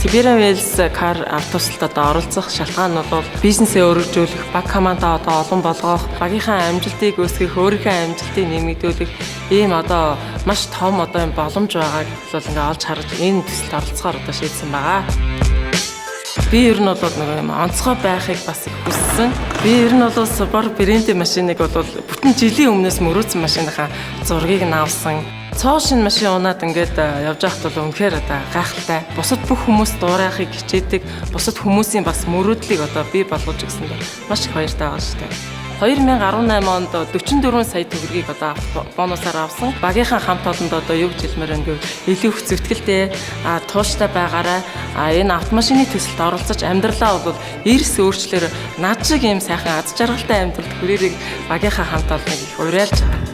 Liberian Wales Car автобусалд одоо оролцох шалтгаан нь бол бизнесээ өргөжүүлэх, баг командаа одоо олон болгох, багийнхаа амжилтыг өсгөх, өөрийнхөө амжилтыг нэмэгдүүлэх ийм одоо маш том одоо юм боломж байгааг бол ингээ олж харж энэ төсөлд оролцохоор одоо шийдсэн байгаа. Би ер нь бол нэг юм онцгой байхыг бас их хүссэн. Би ер нь бол Subaru брендийн машиныг бол бүтэн жилийн өмнөөс мөрөөдсөн машиныхаа зургийг нь авсан. Цоо шин машин унаад ингээд явж байхад бол үнэхээр одоо гайхалтай. Бусад бүх хүмүүс дуурайхыг хичээдэг, бусад хүмүүсийн бас мөрөөдлийг одоо бий болгож өгсөнд маш их баяртай байгаа шүү дээ. 2018 онд 44 сая төгрөгийг одоо бонусаар авсан. Багийнхаа хамт олонд одоо юу гэж хэлмээр ингээд илүү их зүтгэлтэй, тууштай байгаарай. Энэ автомашины төсөлд оролцож амьдралаа бол эрс өөрчлөөр над шиг ийм сайхан аз жаргалтай амьдралд хүрээрийг багийнхаа хамт олоныг их уриалж байгаа.